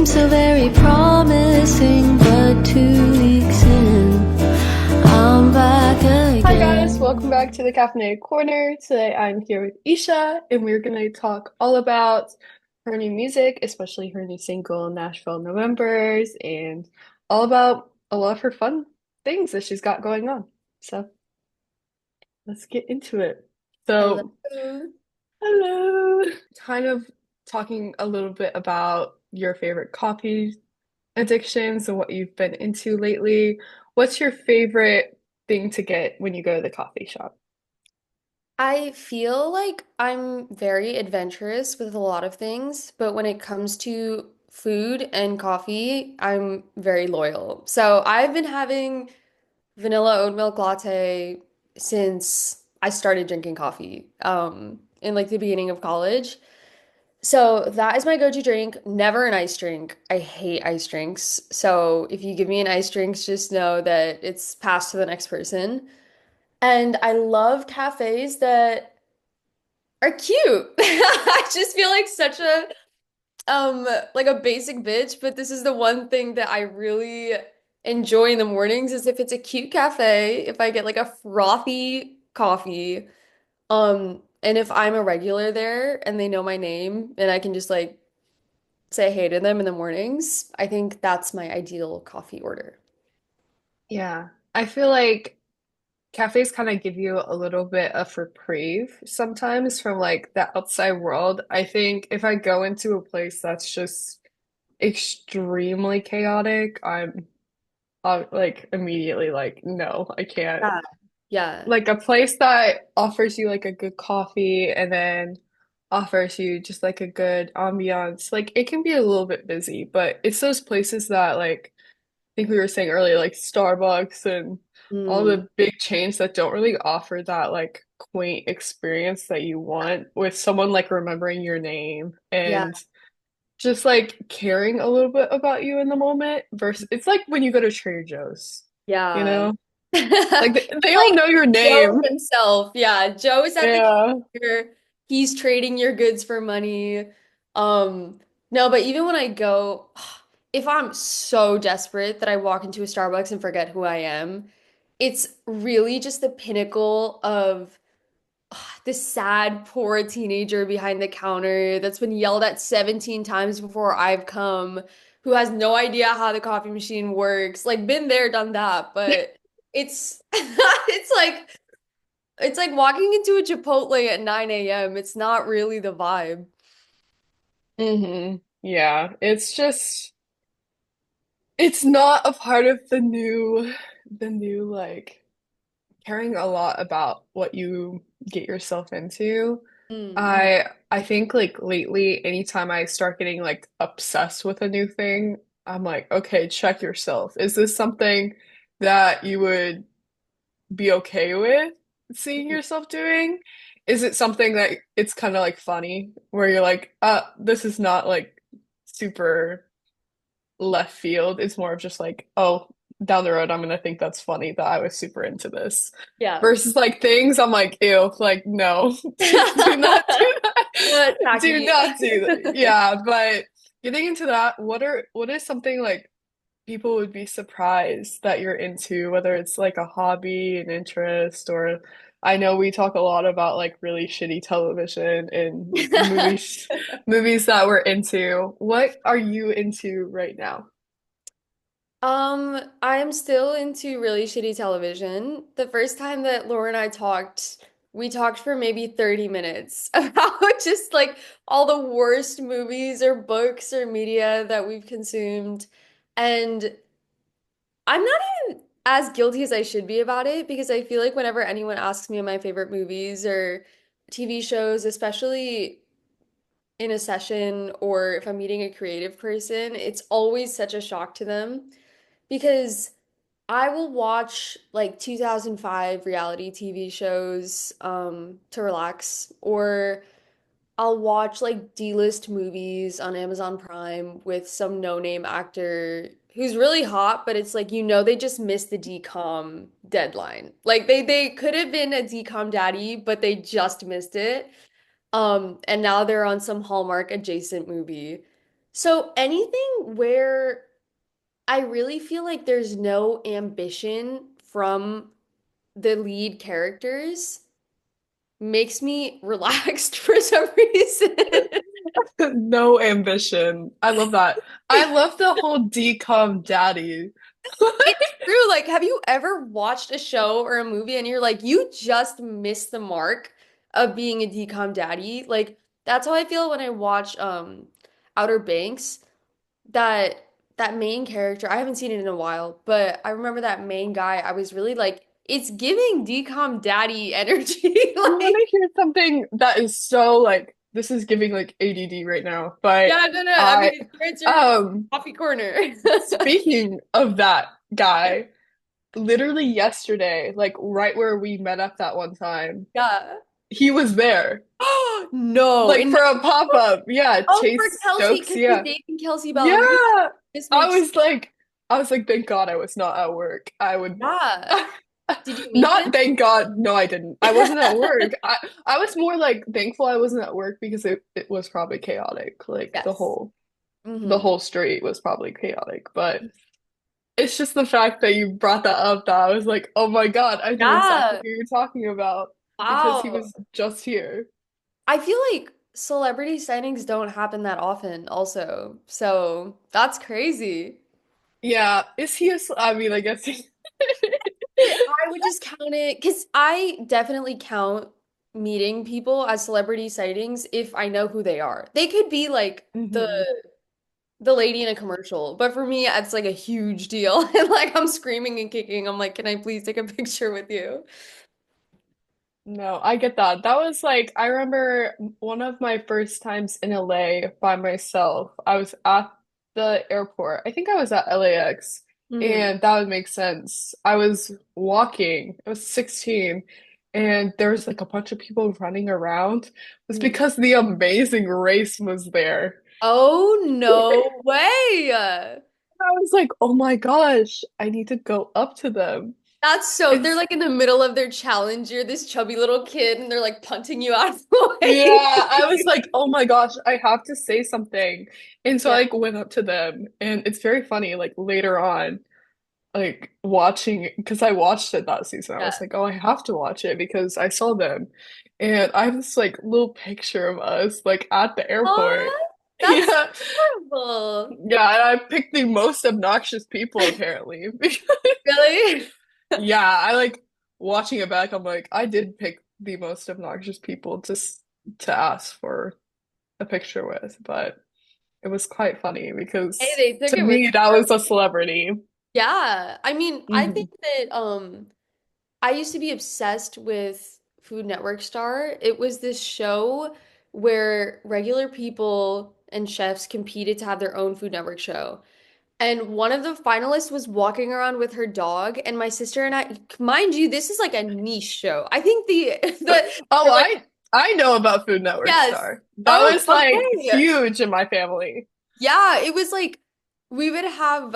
so very promising, but 2 weeks in, I'm back Hi guys, again. welcome back to the Caffeinated Corner. Today I'm here with Isha, and we're going to talk all about her new music, especially her new single, Nashville Novembers, and all about a lot of her fun things that she's got going on. So let's get into it. Hello. So, hello. Kind of talking a little bit about your favorite coffee addictions and what you've been into lately. What's your favorite thing to get when you go to the coffee shop? I feel like I'm very adventurous with a lot of things, but when it comes to food and coffee, I'm very loyal. So I've been having vanilla oat milk latte since I started drinking coffee, in like the beginning of college. So that is my go-to drink, never an ice drink. I hate ice drinks. So if you give me an ice drink, just know that it's passed to the next person. And I love cafes that are cute. I just feel like such a like a basic bitch, but this is the one thing that I really enjoy in the mornings is if it's a cute cafe, if I get like a frothy coffee, and if I'm a regular there and they know my name and I can just like say hey to them in the mornings, I think that's my ideal coffee order. Yeah, I feel like cafes kind of give you a little bit of reprieve sometimes from like the outside world. I think if I go into a place that's just extremely chaotic, I'm like immediately like, no, I can't. Yeah. Yeah. Like a place that offers you like a good coffee and then offers you just like a good ambiance. Like it can be a little bit busy, but it's those places that like think we were saying earlier, like Starbucks and all Mm, the big chains that don't really offer that like quaint experience that you want with someone like remembering your name yeah. and just like caring a little bit about you in the moment versus it's like when you go to Trader Joe's, you Yeah. know? Like they all Like know your Joe name. himself. Yeah, Joe is at the Yeah. counter. He's trading your goods for money. Um, no, but even when I go, if I'm so desperate that I walk into a Starbucks and forget who I am, it's really just the pinnacle of this sad, poor teenager behind the counter that's been yelled at 17 times before I've come, who has no idea how the coffee machine works. Like, been there, done that, but it's it's like walking into a Chipotle at 9 a.m. It's not really the vibe. Yeah. It's just it's not a part of the new like caring a lot about what you get yourself into. Mm. I think like lately, anytime I start getting like obsessed with a new thing, I'm like, okay, check yourself. Is this something that you would be okay with seeing yourself doing? Is it something that it's kind of like funny where you're like, this is not like super left field. It's more of just like, oh, down the road, I'm gonna think that's funny that I was super into this. Yeah. Versus like things I'm like, ew, like no, do not do that. Do Tacky. not do that. Yeah, but getting into that, what is something like people would be surprised that you're into, whether it's like a hobby, an interest, or I know we talk a lot about like really shitty television and movies that we're into. What are you into right now? I am still into really shitty television. The first time that Laura and I talked, we talked for maybe 30 minutes about just like all the worst movies or books or media that we've consumed. And I'm not even as guilty as I should be about it because I feel like whenever anyone asks me my favorite movies or TV shows, especially in a session or if I'm meeting a creative person, it's always such a shock to them because I will watch like 2005 reality TV shows to relax, or I'll watch like D-list movies on Amazon Prime with some no-name actor who's really hot, but it's like they just missed the DCOM deadline. Like they could have been a DCOM daddy, but they just missed it. And now they're on some Hallmark adjacent movie. So anything where I really feel like there's no ambition from the lead characters makes me relaxed for some reason. No ambition. I love that. I love the whole decom daddy. It's true. Like, have you ever watched a show or a movie and you're like, you just missed the mark of being a decom daddy? Like, that's how I feel when I watch Outer Banks. That that main character, I haven't seen it in a while, but I remember that main guy, I was really like, it's giving decom daddy energy. You want Like, to hear something that is so like this is giving like ADD right now, but yeah, no, no. I I mean, it's your um coffee corner. speaking of that guy, literally yesterday, like right where we met up that one time, Yeah. he was there. No, Like in for a pop-up. Yeah, oh for Chase Kelsey, Stokes, because you're yeah. dating Kelsey Ballerini. Yeah. This I makes was like I was like, thank God I was not at work. I would yeah. Did you meet him? not thank God. No, I didn't. I wasn't at work. I was more like thankful I wasn't at work because it was probably chaotic. Like Yes. the Hmm. whole street was probably chaotic. But it's just the fact that you brought that up that I was like, oh my God, I know exactly Yeah. who you're talking about because he Wow. was just here. I feel like celebrity sightings don't happen that often also. So that's crazy. Yeah, is he I mean, I guess I would just count it because I definitely count meeting people as celebrity sightings if I know who they are. They could be like Mhm. the lady in a commercial, but for me, it's like a huge deal. And like I'm screaming and kicking. I'm like, can I please take a picture with you? No, I get that. That was like, I remember one of my first times in LA by myself. I was at the airport. I think I was at LAX, Hmm. and that would make sense. I was walking, I was 16, and there was like a bunch of people running around. It was Hmm. because the Amazing Race was there. Oh, no way. I was like, oh my gosh, I need to go up to them. That's so, they're It's like in the middle of their challenge. You're this chubby little kid and they're like punting you out of the way. Yeah, I was like, oh my gosh, I have to say something. And so I Yeah. like went up to them and it's very funny, like later on, like watching because I watched it that season. I was Yeah. like, oh, I have to watch it because I saw them. And I have this like little picture of us like at the airport. Oh, that's Yeah. horrible. Yeah, and I picked the most obnoxious people apparently. Really? Yeah, I like watching it back, I'm like, I did pick the most obnoxious people to ask for a picture with, but it was quite funny Hey, because they took to it with me that them. was a celebrity. Yeah. I mean, I think Hmm. that I used to be obsessed with Food Network Star. It was this show where regular people and chefs competed to have their own Food Network show. And one of the finalists was walking around with her dog, and my sister and I, mind you, this is like a niche show. I think Oh, they're like, I know about Food Network yes. Star. That Oh, was like okay. huge in my family. Yeah, it was like we would have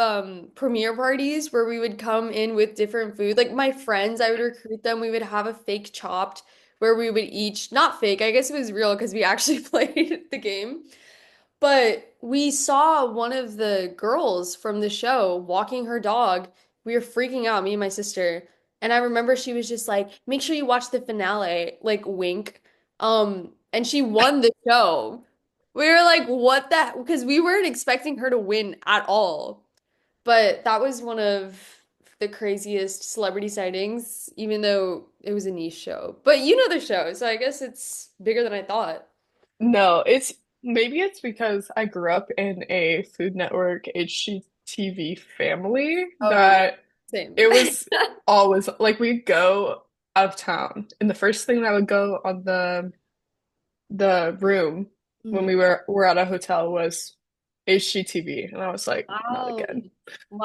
premiere parties where we would come in with different food. Like my friends, I would recruit them. We would have a fake chopped where we would each, not fake, I guess it was real because we actually played the game. But we saw one of the girls from the show walking her dog. We were freaking out, me and my sister. And I remember she was just like, make sure you watch the finale, like wink. And she won the show. We were like, what the? Because we weren't expecting her to win at all. But that was one of the craziest celebrity sightings, even though it was a niche show. But you know the show, so I guess it's bigger than I thought. No, it's maybe it's because I grew up in a Food Network HGTV family Oh yeah, that same. it was always like we'd go out of town, and the first thing that would go on the room when Mhm. were at a hotel was HGTV, and I was like, not Wow. again.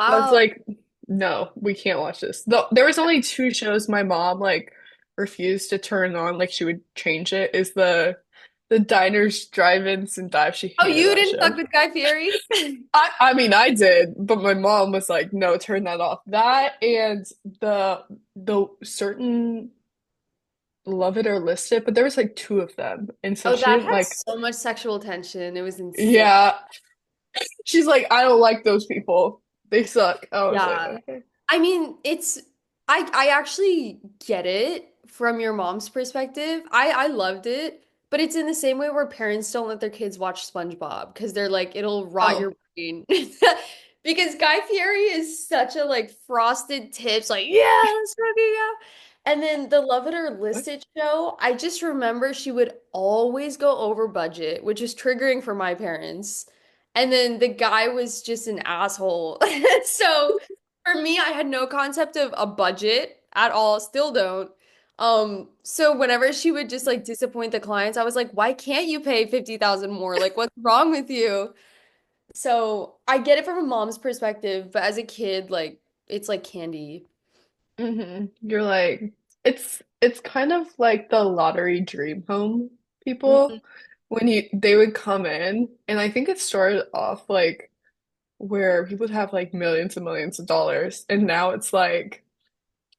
I was Wow. like, no, we can't watch this. Though there was only two shows my mom like refused to turn on, like she would change it, is the diners, drive-ins, and dive. She Oh, hated you that didn't fuck show. with Guy Fieri? I mean I did, but my mom was like, no, turn that off. That and the certain Love It or List It, but there was like two of them. And so Oh, she that didn't had like so much sexual tension. It was insane. yeah. She's like, I don't like those people. They suck. I was like, Yeah. okay. I mean, I actually get it from your mom's perspective. I loved it, but it's in the same way where parents don't let their kids watch SpongeBob because they're like it'll rot your Oh, brain. Because Guy Fieri is such a like frosted tips, like, yeah, let's fucking go. And then the Love It or what? List It show, I just remember she would always go over budget, which is triggering for my parents. And then the guy was just an asshole. So for me, I had no concept of a budget at all, still don't. So whenever she would just like disappoint the clients, I was like, why can't you pay 50,000 more? Like, what's wrong with you? So I get it from a mom's perspective, but as a kid, like it's like candy. You're like, it's kind of like the lottery dream home Mhm. people when you they would come in, and I think it started off like where people would have like millions and millions of dollars, and now it's like,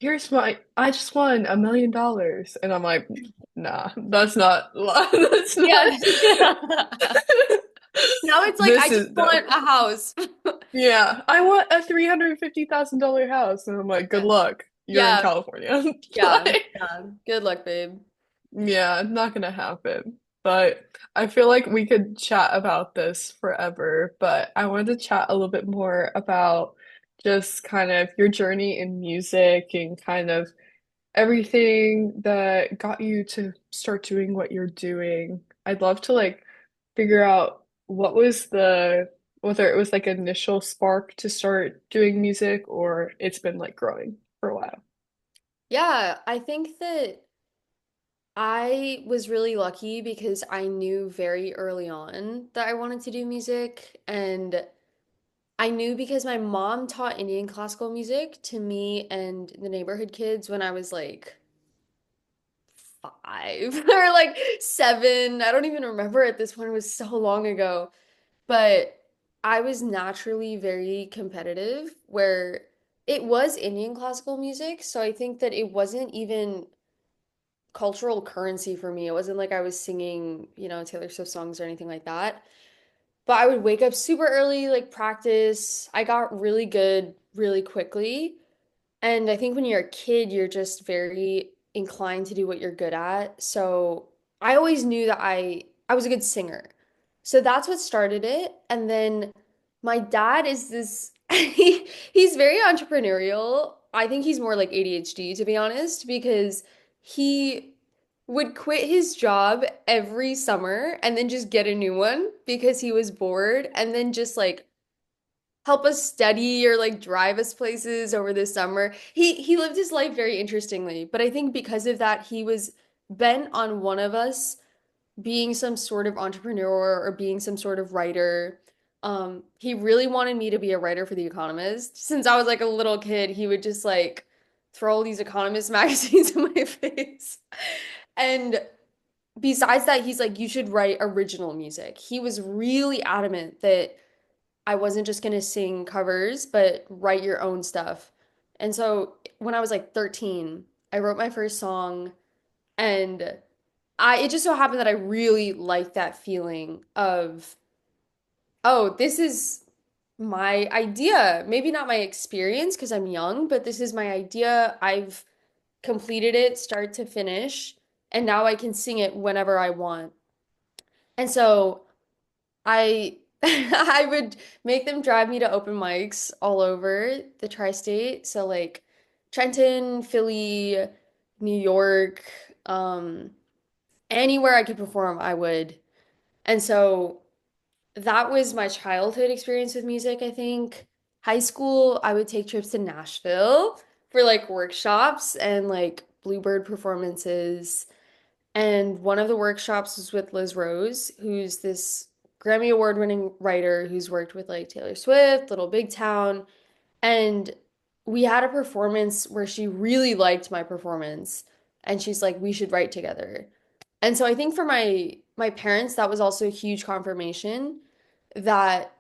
here's my, I just won $1 million, and I'm like, nah, that's not, that's not. Yeah. Now it's like I This just is no. want a house. Yeah, I want a $350,000 house, and I'm like, good luck. You're in Yeah, California. yeah, Like, yeah. Good luck, babe. yeah, not gonna happen. But I feel like we could chat about this forever, but I wanted to chat a little bit more about just kind of your journey in music and kind of everything that got you to start doing what you're doing. I'd love to like figure out what was the, whether it was like initial spark to start doing music or it's been like growing for a while. Yeah, I think that I was really lucky because I knew very early on that I wanted to do music. And I knew because my mom taught Indian classical music to me and the neighborhood kids when I was like 5 or like 7. I don't even remember at this point. It was so long ago. But I was naturally very competitive, where it was Indian classical music. So I think that it wasn't even cultural currency for me. It wasn't like I was singing, Taylor Swift songs or anything like that. But I would wake up super early, like practice. I got really good really quickly. And I think when you're a kid, you're just very inclined to do what you're good at. So I always knew that I was a good singer. So that's what started it. And then my dad is this he's very entrepreneurial. I think he's more like ADHD, to be honest, because he would quit his job every summer and then just get a new one because he was bored, and then just like help us study or like drive us places over the summer. He lived his life very interestingly, but I think because of that, he was bent on one of us being some sort of entrepreneur or being some sort of writer. He really wanted me to be a writer for The Economist. Since I was like a little kid, he would just like throw all these Economist magazines in my face. And besides that, he's like, you should write original music. He was really adamant that I wasn't just gonna sing covers, but write your own stuff. And so when I was like 13, I wrote my first song, and it just so happened that I really liked that feeling of, oh, this is my idea. Maybe not my experience because I'm young, but this is my idea. I've completed it start to finish, and now I can sing it whenever I want. And so I I would make them drive me to open mics all over the tri-state. So like Trenton, Philly, New York, um, anywhere I could perform, I would. And so that was my childhood experience with music, I think. High school, I would take trips to Nashville for like workshops and like Bluebird performances. And one of the workshops was with Liz Rose, who's this Grammy Award-winning writer who's worked with like Taylor Swift, Little Big Town. And we had a performance where she really liked my performance. And she's like, we should write together. And so I think for my parents, that was also a huge confirmation that,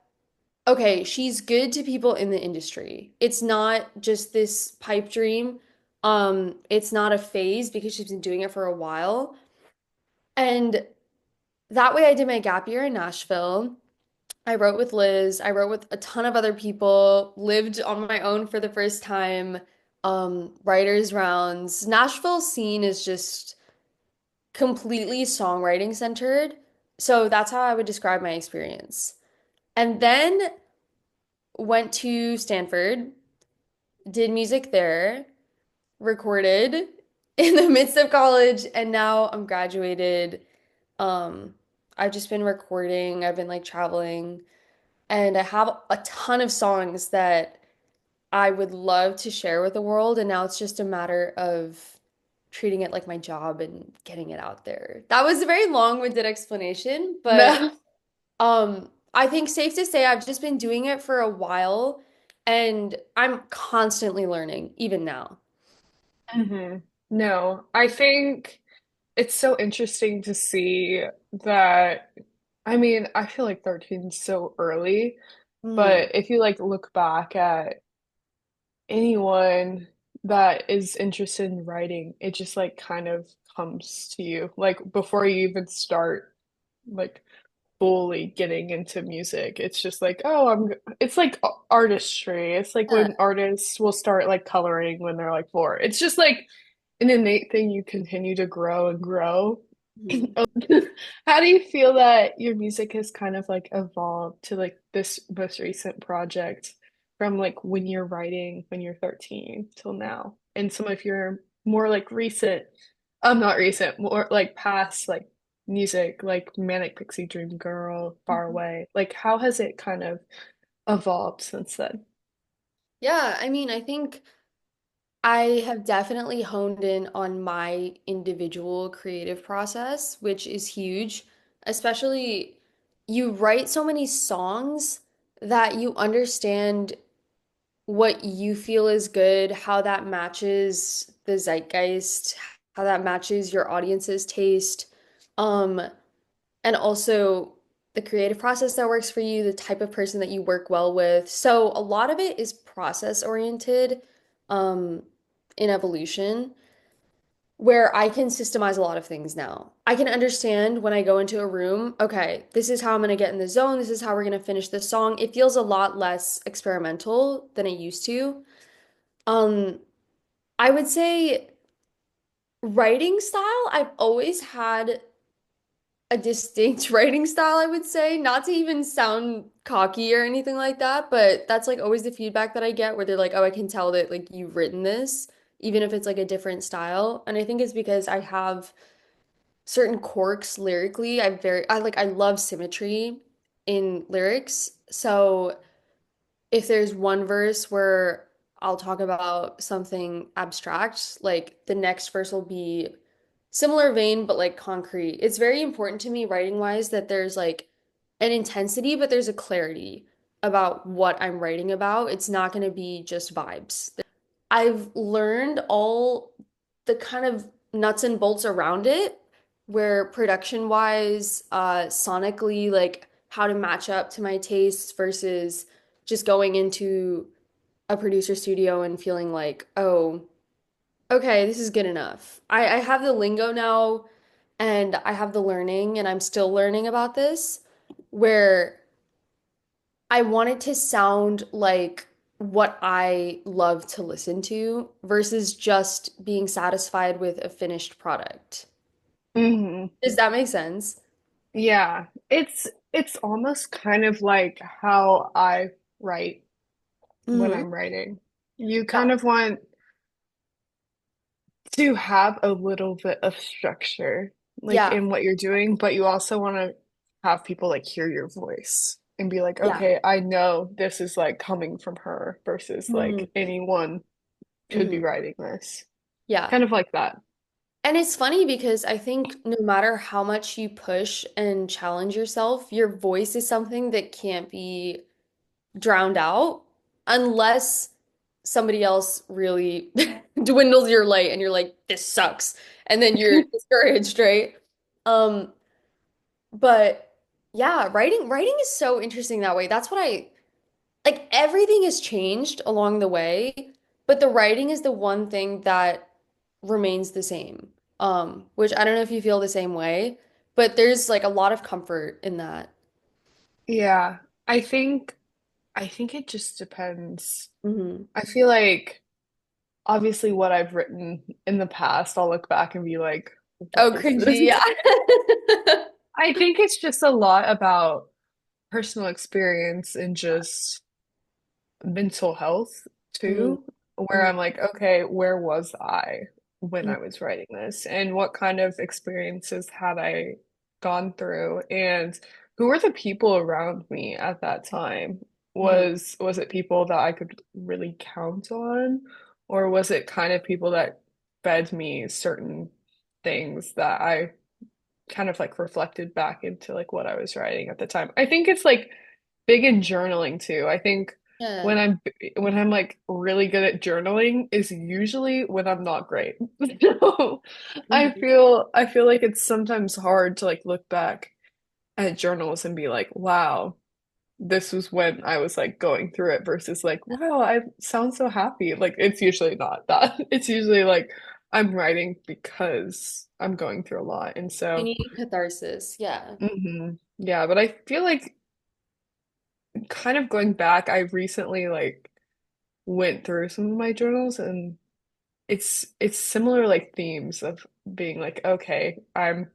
okay, she's good to people in the industry. It's not just this pipe dream. It's not a phase because she's been doing it for a while. And that way I did my gap year in Nashville. I wrote with Liz. I wrote with a ton of other people, lived on my own for the first time, writers rounds. Nashville scene is just completely songwriting centered. So that's how I would describe my experience. And then went to Stanford, did music there, recorded in the midst of college, and now I'm graduated. Um, I've just been recording, I've been like traveling, and I have a ton of songs that I would love to share with the world, and now it's just a matter of treating it like my job and getting it out there. That was a very long-winded explanation, but No. I think safe to say I've just been doing it for a while and I'm constantly learning, even now. hmm No, I think it's so interesting to see that. I mean, I feel like 13 is so early, Mm, but if you like look back at anyone that is interested in writing, it just like kind of comes to you like before you even start like fully getting into music. It's just like, oh, it's like artistry. It's like yeah. when artists will start like coloring when they're like 4. It's just like an innate thing you continue to grow and grow. Mhm. How do you feel that your music has kind of like evolved to like this most recent project from like when you're writing when you're 13 till now? And some of your more like recent, not recent, more like past like music, like Manic Pixie Dream Girl, Far Away. Like how has it kind of evolved since then? Yeah, I mean, I think I have definitely honed in on my individual creative process, which is huge. Especially, you write so many songs that you understand what you feel is good, how that matches the zeitgeist, how that matches your audience's taste, um, and also the creative process that works for you, the type of person that you work well with. So a lot of it is process oriented, um, in evolution, where I can systemize a lot of things now. I can understand when I go into a room, okay, this is how I'm going to get in the zone. This is how we're going to finish this song. It feels a lot less experimental than it used to. Um, I would say writing style, I've always had a distinct writing style, I would say, not to even sound cocky or anything like that, but that's like always the feedback that I get where they're like, "Oh, I can tell that like you've written this, even if it's like a different style." And I think it's because I have certain quirks lyrically. I love symmetry in lyrics. So if there's one verse where I'll talk about something abstract, like the next verse will be similar vein, but like concrete. It's very important to me writing wise that there's like an intensity, but there's a clarity about what I'm writing about. It's not going to be just vibes. I've learned all the kind of nuts and bolts around it, where production wise, sonically, like how to match up to my tastes versus just going into a producer studio and feeling like, oh, okay, this is good enough. I have the lingo now and I have the learning, and I'm still learning about this, where I want it to sound like what I love to listen to versus just being satisfied with a finished product. hmm Does that make sense? Yeah, it's almost kind of like how I write when Hmm. I'm writing. You Yeah. kind of want to have a little bit of structure like Yeah. in what you're doing, but you also want to have people like hear your voice and be like, Yeah. okay, I know this is like coming from her versus Hmm. like anyone could Hmm. be writing this. Yeah. Kind of like that. And it's funny because I think no matter how much you push and challenge yourself, your voice is something that can't be drowned out unless somebody else really dwindles your light and you're like, this sucks. And then you're discouraged, right? Um, but yeah, writing is so interesting that way. That's what I like everything has changed along the way, but the writing is the one thing that remains the same. Which I don't know if you feel the same way, but there's like a lot of comfort in that. Yeah. I think I think it just depends. Hmm. I feel like obviously what I've written in the past, I'll look back and be like, what Oh, is this? cringy, yeah. I think it's just a lot about personal experience and just mental health Mm, too, where mm, I'm like, okay, where was I when mm, I was writing this? And what kind of experiences had I gone through? And who were the people around me at that time? mhm. Was it people that I could really count on? Or was it kind of people that fed me certain things that I kind of like reflected back into like what I was writing at the time? I think it's like big in journaling too. I think Yeah. when I'm like really good at journaling is usually when I'm not great. So Mhm. I feel like it's sometimes hard to like look back at journals and be like, wow, this was when I was like going through it versus like, wow, I sound so happy. Like it's usually not that. It's usually like I'm writing because I'm going through a lot. And You so need catharsis. Yeah. yeah, but I feel like kind of going back, I recently like went through some of my journals and it's similar like themes of being like, okay, I'm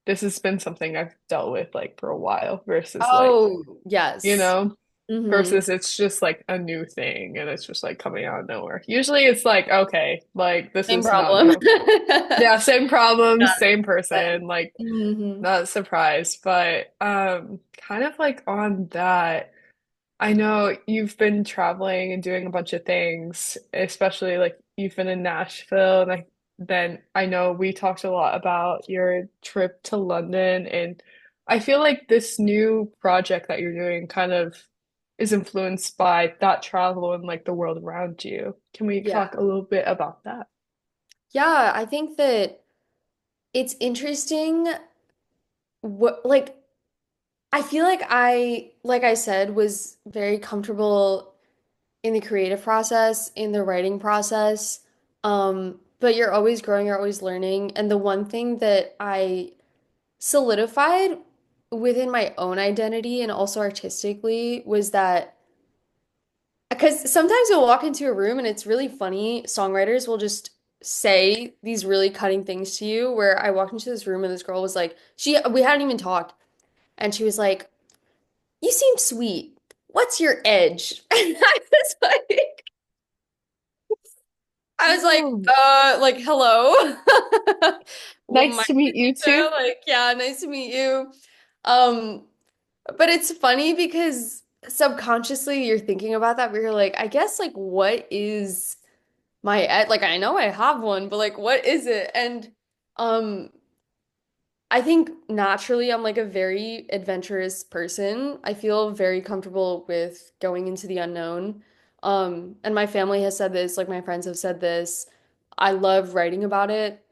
this has been something I've dealt with like for a while versus like, Oh, you yes. know, Hmm. versus it's just like a new thing and it's just like coming out of nowhere. Usually it's like, okay, like this Same is not problem. new. Yeah, same Yeah. problems, same person, like Hmm. not surprised, but kind of like on that I know you've been traveling and doing a bunch of things, especially like you've been in Nashville, and then I know we talked a lot about your trip to London, and I feel like this new project that you're doing kind of is influenced by that travel and like the world around you. Can we Yeah. talk a little bit about that? Yeah, I think that it's interesting what like I feel like I said, was very comfortable in the creative process, in the writing process. But you're always growing, you're always learning. And the one thing that I solidified within my own identity and also artistically was that because sometimes you'll walk into a room and it's really funny, songwriters will just say these really cutting things to you. Where I walked into this room and this girl was like, we hadn't even talked, and she was like, "You seem sweet. What's your edge?" And I was like, Oh, like, hello. Well, my nice to meet you too. like, yeah, nice to meet you. Um, but it's funny because subconsciously you're thinking about that, but you're like, I guess like what is my ed like I know I have one, but like what is it? And um I think naturally I'm like a very adventurous person. I feel very comfortable with going into the unknown. And my family has said this, like my friends have said this. I love writing about it.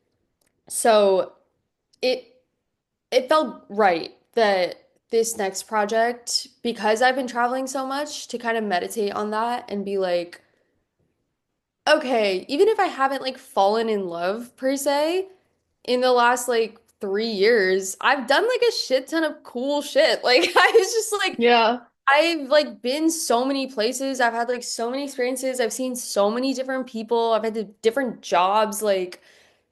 So it it felt right that this next project, because I've been traveling so much, to kind of meditate on that and be like, okay, even if I haven't like fallen in love per se, in the last like 3 years, I've done like a shit ton of cool shit. Like I was just like, Yeah. I've like been so many places. I've had like so many experiences. I've seen so many different people. I've had different jobs, like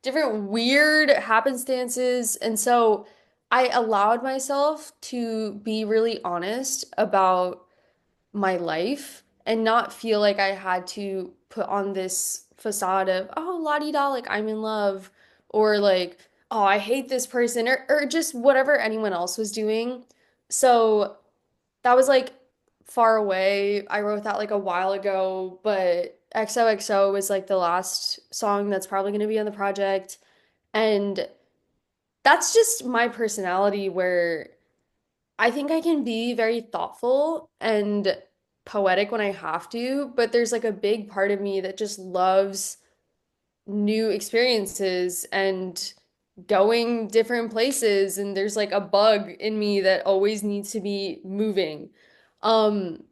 different weird happenstances. And so I allowed myself to be really honest about my life and not feel like I had to put on this facade of, oh, la-di-da, like I'm in love, or like, oh, I hate this person, or just whatever anyone else was doing. So that was like far away. I wrote that like a while ago, but XOXO was like the last song that's probably going to be on the project. And that's just my personality where I think I can be very thoughtful and poetic when I have to, but there's like a big part of me that just loves new experiences and going different places. And there's like a bug in me that always needs to be moving. Um,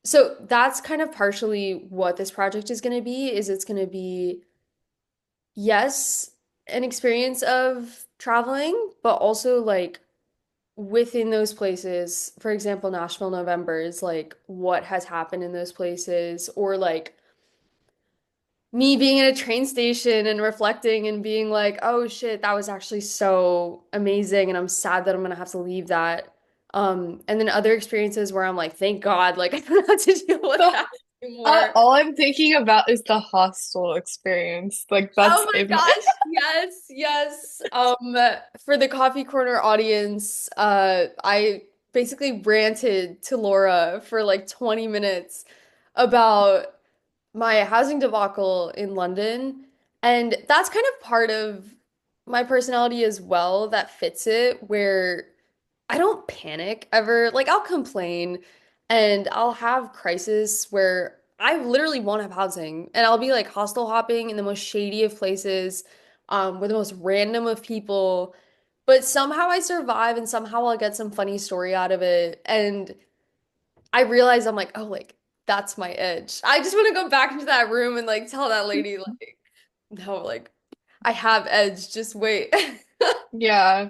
so that's kind of partially what this project is going to be, is it's going to be, yes, an experience of traveling, but also like within those places, for example, Nashville Novembers, like what has happened in those places, or like me being in a train station and reflecting and being like, oh shit, that was actually so amazing, and I'm sad that I'm gonna have to leave that. And then other experiences where I'm like, thank God, like I don't have to deal with that anymore. All I'm thinking about is the hostel experience. Like Oh that's my in my gosh, yes, yes. For the Coffee Corner audience, I basically ranted to Laura for like 20 minutes about my housing debacle in London. And that's kind of part of my personality as well that fits it, where I don't panic ever. Like I'll complain and I'll have crisis where I literally won't have housing and I'll be like hostel hopping in the most shady of places, with the most random of people. But somehow I survive and somehow I'll get some funny story out of it. And I realize I'm like, oh, like that's my edge. I just want to go back into that room and like tell that lady, like, no, like I have edge. Just wait. Yeah.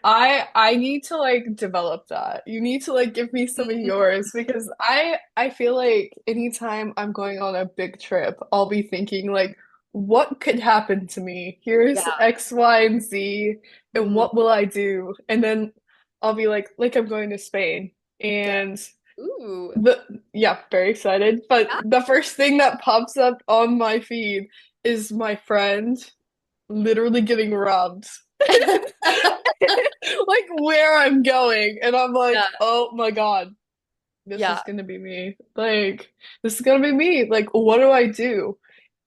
I need to like develop that. You need to like give me some of yours because I feel like anytime I'm going on a big trip, I'll be thinking like, what could happen to me? Here's Yeah. X, Y, and Z, and Mhm. what will I do? And then I'll be like I'm going to Spain. Yeah. And Ooh. the yeah, very excited. But Yeah. the first thing that pops up on my feed is my friend literally getting robbed. Like where I'm going, and I'm like, Yeah. oh my God, this Yeah. is gonna be me. Like, this is gonna be me. Like, what do I do?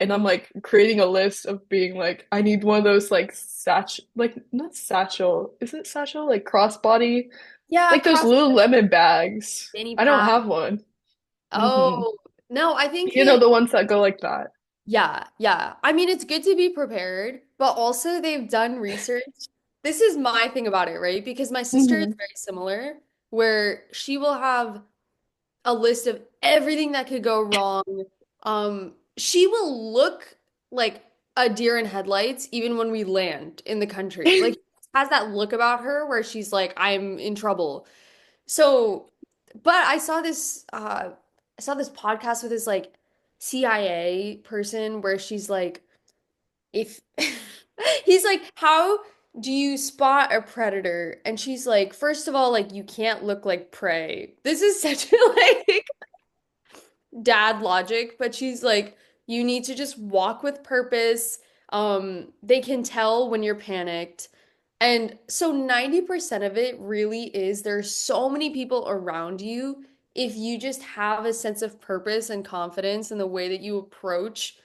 And I'm Mhm. like creating a list of being like, I need one of those like like not satchel, is it satchel? Like crossbody, Yeah, like those cross Lululemon bags. fanny I don't pack. have one. Hmm. Oh, no, I think You know, that the ones that go like that. yeah, yeah. I mean, it's good to be prepared, but also they've done research. This is my thing about it, right? Because my sister is Hmm. very similar, where she will have a list of everything that could go wrong. She will look like a deer in headlights even when we land in the country. Like has that look about her where she's like, I'm in trouble. So, but I saw this podcast with this like CIA person where she's like, if he's like, how do you spot a predator? And she's like, first of all, like you can't look like prey. This is such a like dad logic, but she's like, you need to just walk with purpose. They can tell when you're panicked. And so 90% of it really is there's so many people around you. If you just have a sense of purpose and confidence in the way that you approach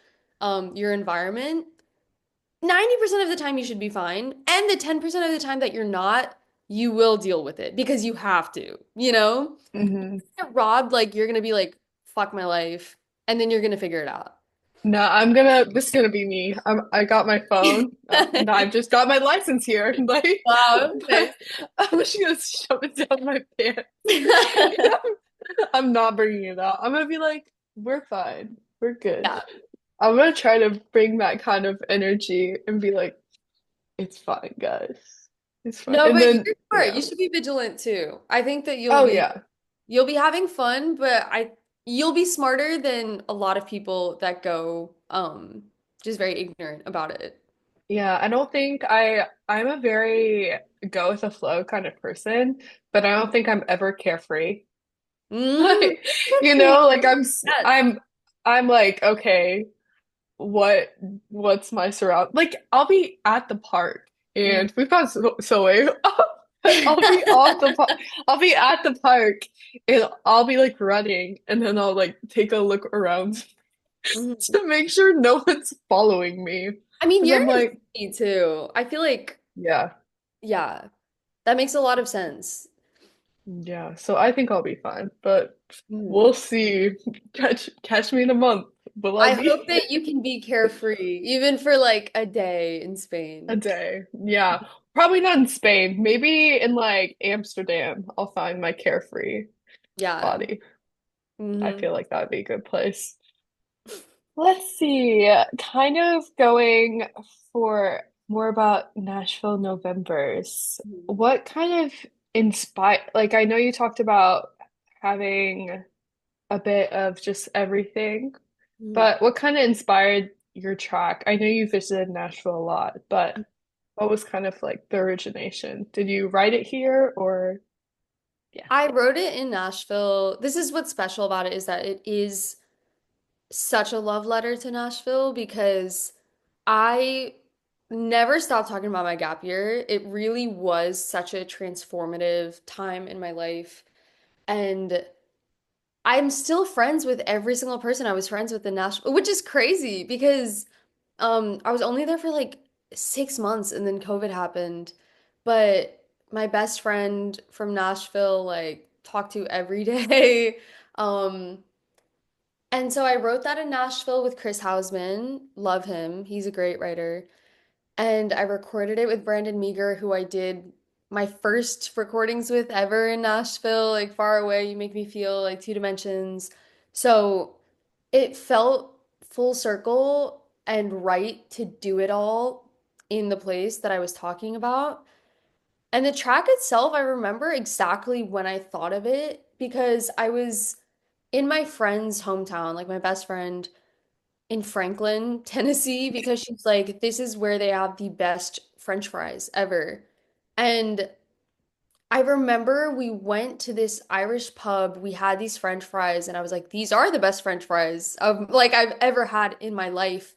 your environment, 90% of the time you should be fine. And the 10% of the time that you're not, you will deal with it because you have to, you know? Hmm. Get robbed, like you're gonna be like, fuck my life, and then you're gonna figure it out. No, this is gonna be me. I got my phone. No, I've just got my license here. Like, Wow, but nice. I'm just gonna shove it down my pants. I'm not bringing it out. I'm gonna be like, we're fine. We're good. Yeah. I'm gonna try to bring that kind of energy and be like, it's fine, guys. It's fine. No, And but then, you're smart. yeah. You should be vigilant too. I think that Oh, yeah. you'll be having fun, but I you'll be smarter than a lot of people that go just very ignorant about it. Yeah, I don't think I'm a very go with the flow kind of person, but I don't think I'm ever carefree. Mm, Like, you interesting. know, like Yes. I'm like, okay, what what's my surround? Like I'll be at the park Mm. and we've got so way I'll be off the park. I'll be at the park and I'll be like running and then I'll like take a look around Mhm. to make sure no one's following me. I mean, Because you're I'm in a like, city too. I feel like, yeah. yeah, that makes a lot of sense. Yeah, so I think I'll be fine, but Mhm. we'll see. Catch me in a month. Will I I be hope that you can be carefree, even for like a day in a Spain. day? Yeah, probably not in Spain. Maybe in like Amsterdam, I'll find my carefree Yeah. body. I Hmm. feel like that'd be a good place. Let's see. Kind of going for more about Nashville Novembers. What kind of inspire like I know you talked about having a bit of just everything, Mhm. but what kind of inspired your track? I know you visited Nashville a lot, but what was kind of like the origination? Did you write it here or yeah. I wrote it in Nashville. This is what's special about it is that it is such a love letter to Nashville because I never stopped talking about my gap year. It really was such a transformative time in my life. And I'm still friends with every single person I was friends with in Nashville, which is crazy because I was only there for like 6 months and then COVID happened. But my best friend from Nashville like talked to every day. Um and so I wrote that in Nashville with Chris Hausman. Love him. He's a great writer. And I recorded it with Brandon Meager, who I did my first recordings with ever in Nashville, like Far Away, You Make Me Feel, like Two Dimensions. So it felt full circle and right to do it all in the place that I was talking about. And the track itself, I remember exactly when I thought of it because I was in my friend's hometown, like my best friend in Franklin, Tennessee, because she's like, this is where they have the best French fries ever. And I remember we went to this Irish pub, we had these French fries, and I was like, these are the best French fries of like I've ever had in my life.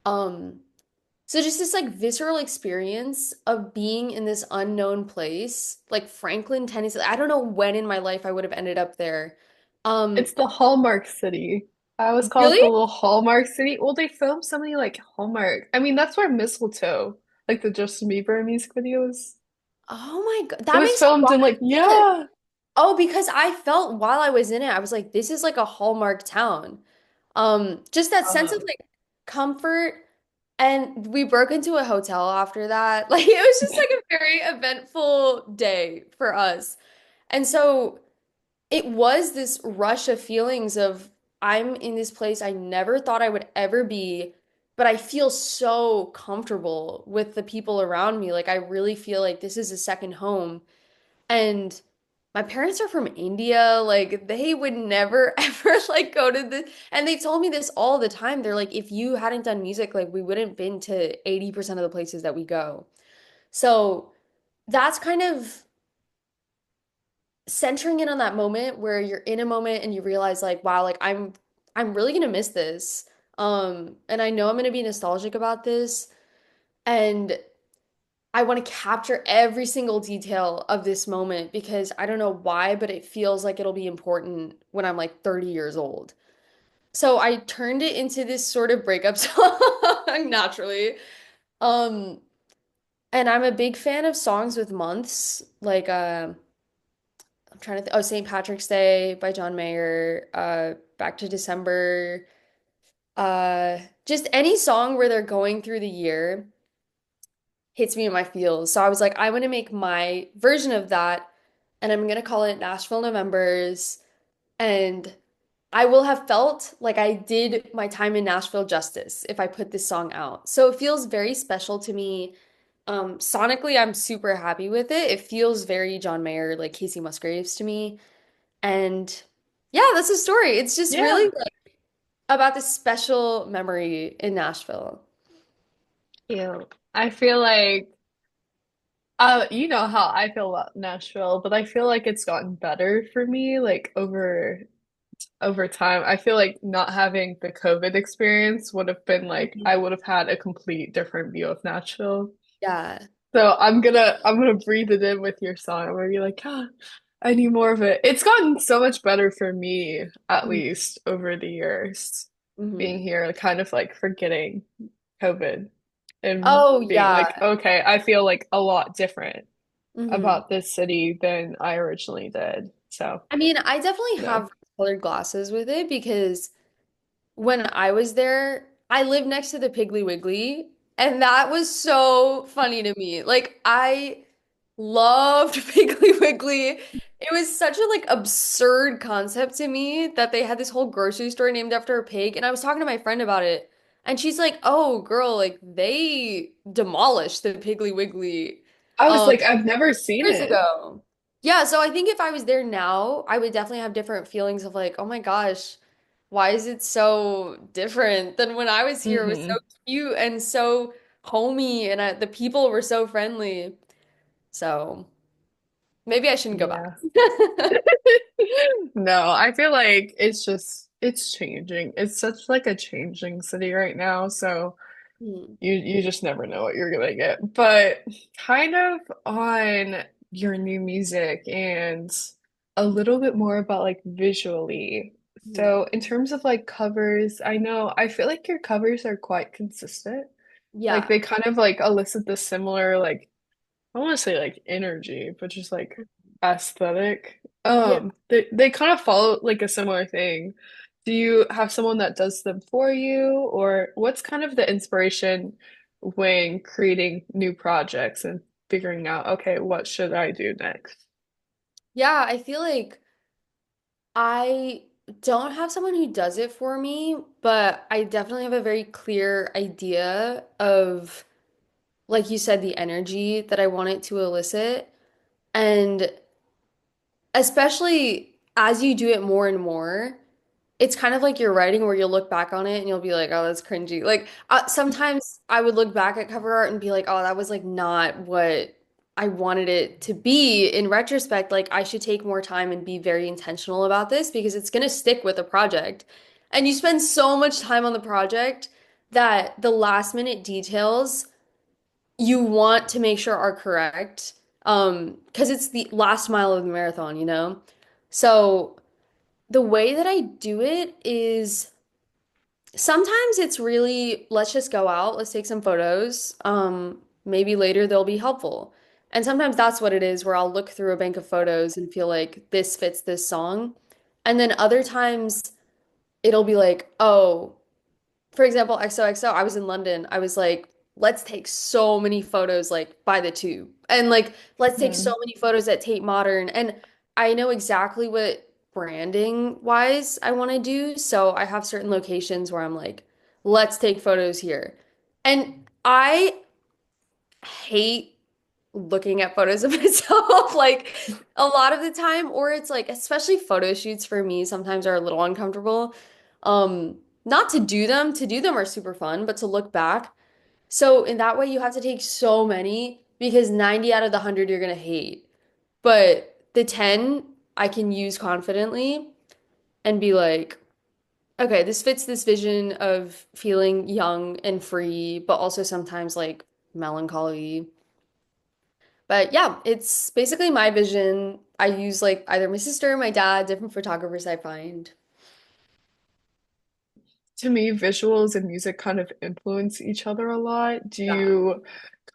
Um, so just this like visceral experience of being in this unknown place, like Franklin, Tennessee. I don't know when in my life I would have ended up there. Um, It's the Hallmark City. I always call it really? the little Hallmark City. Well, they filmed so many like Hallmark. I mean, that's where Mistletoe, like the Justin Bieber music videos. Oh my God, It that was makes a filmed lot in like, of sense. yeah. Oh, because I felt while I was in it, I was like, this is like a Hallmark town. Just that sense of Um, like comfort. And we broke into a hotel after that. Like it was just like a very eventful day for us. And so it was this rush of feelings of I'm in this place I never thought I would ever be, but I feel so comfortable with the people around me. Like I really feel like this is a second home. And my parents are from India. Like they would never ever like go to the and they told me this all the time. They're like, if you hadn't done music, like we wouldn't been to 80% of the places that we go. So that's kind of centering in on that moment where you're in a moment and you realize like, wow, like I'm really gonna miss this. And I know I'm gonna be nostalgic about this. And I want to capture every single detail of this moment because I don't know why, but it feels like it'll be important when I'm like 30 years old. So I turned it into this sort of breakup song naturally. Um, and I'm a big fan of songs with months, like I'm trying to think, oh, St. Patrick's Day by John Mayer, Back to December, just any song where they're going through the year hits me in my feels. So I was like, I want to make my version of that, and I'm gonna call it Nashville Novembers. And I will have felt like I did my time in Nashville justice if I put this song out. So it feels very special to me. Sonically, I'm super happy with it. It feels very John Mayer, like Casey Musgraves to me. And yeah, that's the story. It's just really yeah. like about this special memory in Nashville. You. I feel like you know how I feel about Nashville, but I feel like it's gotten better for me like over time. I feel like not having the COVID experience would have been like Mhm. I would have had a complete different view of Nashville. Yeah. So I'm gonna breathe it in with your song. I'm gonna be like, ah, I need more of it. It's gotten so much better for me, at least over the years, being Mm-hmm. here, kind of like forgetting COVID and Oh being yeah. like, okay, I feel like a lot different Hmm. about this city than I originally did. So, I mean, I definitely yeah. have colored glasses with it because when I was there, I lived next to the Piggly Wiggly, and that was so funny to me. Like I loved Piggly Wiggly. It was such a like absurd concept to me that they had this whole grocery store named after a pig, and I was talking to my friend about it, and she's like, "Oh, girl, like they demolished the Piggly Wiggly I was um like, I've never seen years it. ago." Yeah, so I think if I was there now, I would definitely have different feelings of like, oh my gosh, why is it so different than when I was here? It was so Hmm. cute and so homey, and the people were so friendly. So maybe I shouldn't go Yeah. back. No, I feel like it's changing. It's such like a changing city right now, so Hmm. you just never know what you're gonna get. But kind of on your new music and a little bit more about like visually. Hmm. So in terms of like covers, I feel like your covers are quite consistent. Like Yeah. they kind of like elicit the similar like I want to say like energy, but just like aesthetic. Yeah. They kind of follow like a similar thing. Do you have someone that does them for you, or what's kind of the inspiration when creating new projects and figuring out, okay, what should I do next? Yeah, I feel like I don't have someone who does it for me, but I definitely have a very clear idea of, like you said, the energy that I want it to elicit. And especially as you do it more and more, it's kind of like your writing where you'll look back on it and you'll be like, oh, that's cringy. Like sometimes I would look back at cover art and be like, oh, that was like not what I wanted it to be. In retrospect, like I should take more time and be very intentional about this because it's going to stick with the project. And you spend so much time on the project that the last minute details you want to make sure are correct. Because it's the last mile of the marathon, you know? So the way that I do it is sometimes it's really, let's just go out, let's take some photos. Maybe later they'll be helpful. And sometimes that's what it is, where I'll look through a bank of photos and feel like this fits this song. And then other times it'll be like, oh, for example, XOXO, I was in London. I was like, let's take so many photos like by the tube. And like, let's take so Hmm. many photos at Tate Modern. And I know exactly what branding wise I want to do. So I have certain locations where I'm like, let's take photos here. And I hate looking at photos of myself like a lot of the time, or it's like, especially photo shoots for me sometimes are a little uncomfortable. Not to do them are super fun, but to look back. So in that way, you have to take so many because 90 out of the 100 you're gonna hate. But the 10 I can use confidently and be like, okay, this fits this vision of feeling young and free, but also sometimes like melancholy. But yeah, it's basically my vision. I use like either my sister or my dad, different photographers I find. To me, visuals and music kind of influence each other a lot. Do Yeah. you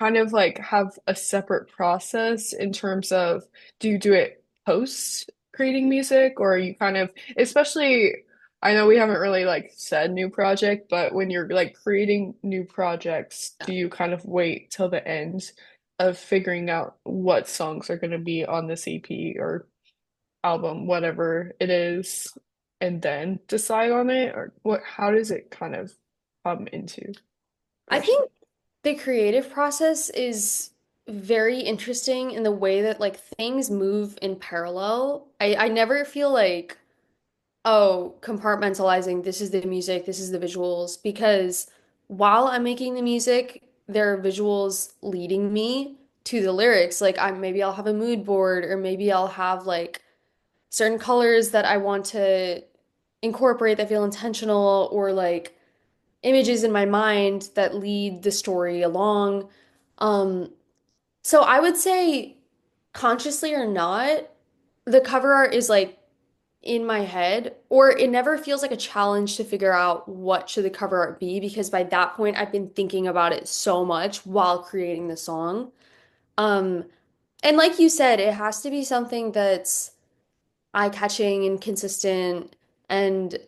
kind of like have a separate process in terms of do you do it post creating music or are you kind of, especially, I know we haven't really like said new project, but when you're like creating new projects, Yeah. do you kind of wait till the end of figuring out what songs are going to be on this EP or album, whatever it is, and then decide on it? Or what, how does it kind of come into I fruition? think the creative process is very interesting in the way that like things move in parallel. I never feel like, oh, compartmentalizing, this is the music, this is the visuals, because while I'm making the music, there are visuals leading me to the lyrics. Like I maybe I'll have a mood board or maybe I'll have like certain colors that I want to incorporate that feel intentional or like images in my mind that lead the story along. Um, so I would say consciously or not, the cover art is like in my head, or it never feels like a challenge to figure out what should the cover art be because by that point I've been thinking about it so much while creating the song. Um, and like you said, it has to be something that's eye-catching and consistent. And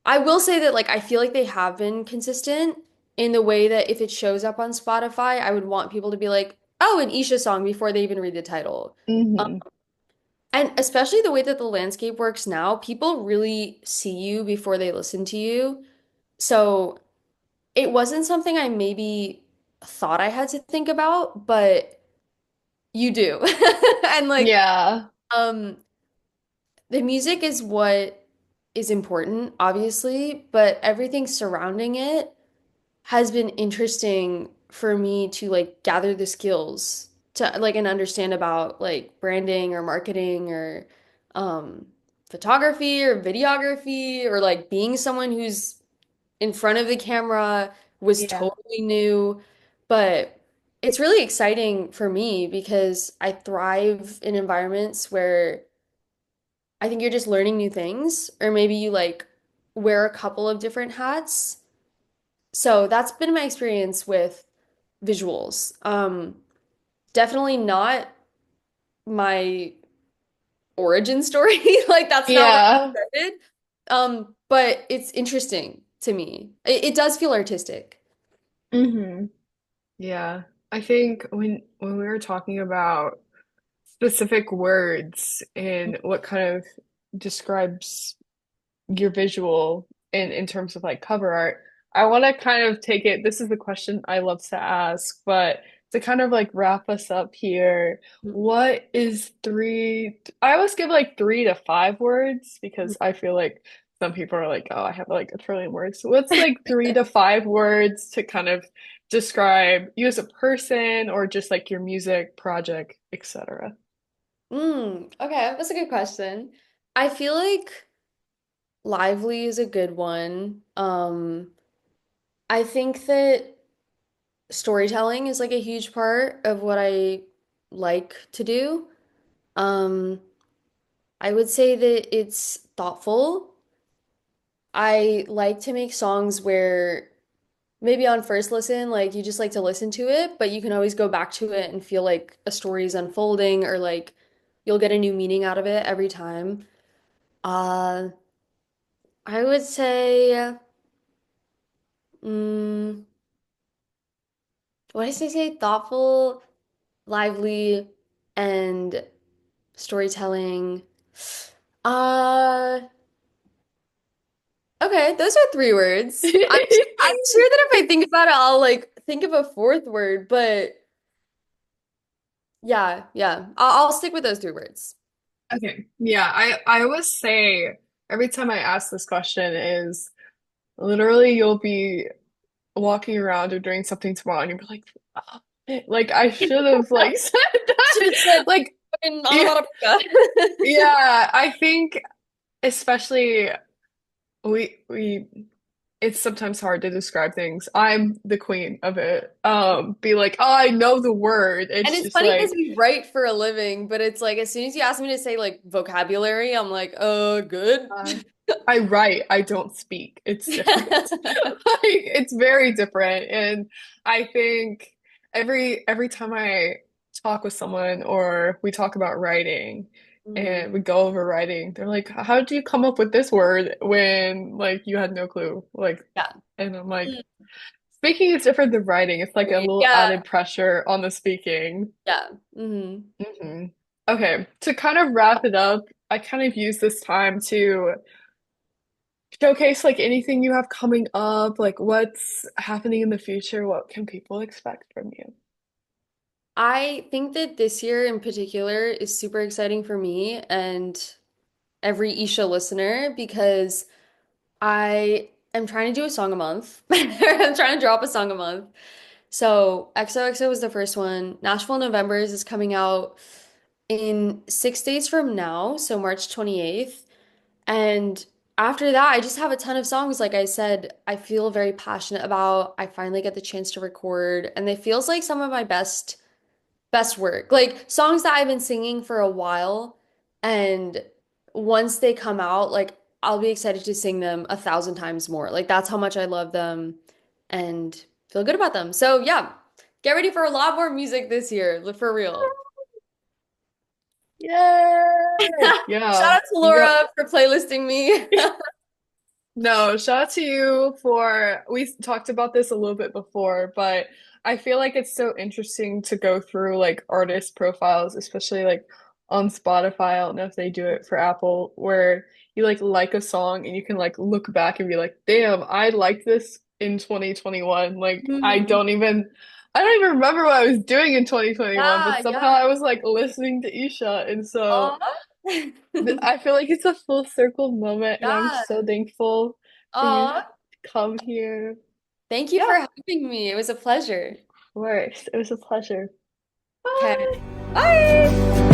I will say that like I feel like they have been consistent in the way that if it shows up on Spotify, I would want people to be like, "Oh, an Isha song" before they even read the title. Hmm. And especially the way that the landscape works now, people really see you before they listen to you. So it wasn't something I maybe thought I had to think about, but You do. And like Yeah. um the music is what is important, obviously, but everything surrounding it has been interesting for me to like gather the skills to like and understand about like branding or marketing or um photography or videography or like being someone who's in front of the camera was Yeah. totally new, but it's really exciting for me because I thrive in environments where I think you're just learning new things, or maybe you like wear a couple of different hats. So that's been my experience with visuals. Definitely not my origin story. Like that's not where Yeah. I started. But it's interesting to me. It does feel artistic. hmm Yeah. I think when we were talking about specific words and what kind of describes your visual in terms of like cover art, I want to kind of take it. This is the question I love to ask, but to kind of like wrap us up here, what is three? I always give like 3 to 5 words because I feel like some people are like, oh, I have like a trillion words. So what's like 3 to 5 words to kind of describe you as a person or just like your music project, etc.? Okay, that's a good question. I feel like lively is a good one. I think that storytelling is like a huge part of what I like to do. Um, I would say that it's thoughtful. I like to make songs where maybe on first listen, like you just like to listen to it, but you can always go back to it and feel like a story is unfolding or like you'll get a new meaning out of it every time. Uh, I would say, mm, what did I say? Thoughtful, lively, and storytelling. Uh, okay, those are 3 words. I'm sure that if I think about it, I'll like think of a fourth word, but yeah, yeah. I'll stick with those 3 words. Okay. Yeah, I always say every time I ask this question is literally you'll be walking around or doing something tomorrow and you'll be like, oh, like I should have like said Should that. have said Like, fucking yeah, onomatopoeia. yeah, I think especially we it's sometimes hard to describe things. I'm the queen of it. Be like, oh, I know the word. And It's it's just funny because like we write for a living, but it's like as soon as you ask me to say like vocabulary, I'm like, good. uh, I write, I don't speak. It's different. Like it's very different. And I think every time I talk with someone or we talk about writing Mhm. and we go over writing, they're like, how did you come up with this word when like you had no clue? Like, Yeah. and I'm like, Mm. speaking is different than writing. It's like a little Yeah. added pressure on the speaking. Yeah. Hmm. hmm Okay, to kind of wrap it up, I kind of use this time to showcase like anything you have coming up, like what's happening in the future, what can people expect from you? I think that this year in particular is super exciting for me and every Isha listener because I am trying to do a song a month. I'm trying to drop a song a month. So XOXO was the first one. Nashville Novembers is coming out in 6 days from now, so March 28th. And after that, I just have a ton of songs, like I said, I feel very passionate about. I finally get the chance to record, and it feels like some of my best work. Like songs that I've been singing for a while, and once they come out, like I'll be excited to sing them 1,000 times more. Like that's how much I love them and feel good about them. So yeah, get ready for a lot more music this year, for real. Yay! Shout Yeah, out to you got Laura for playlisting me. no, shout out to you for we talked about this a little bit before, but I feel like it's so interesting to go through like artist profiles, especially like on Spotify. I don't know if they do it for Apple, where you like a song and you can like look back and be like, damn, I liked this in 2021. Like I Mhm. don't even I don't even remember what I was doing in 2021, but Yeah, somehow yeah. I was like listening to Isha, and so Aw. I feel like it's a full circle moment, and I'm Yeah. so thankful for you to Aw. come here. Thank you Yeah, for of having me. It was a pleasure. course. It was a pleasure. Okay. Bye. Bye.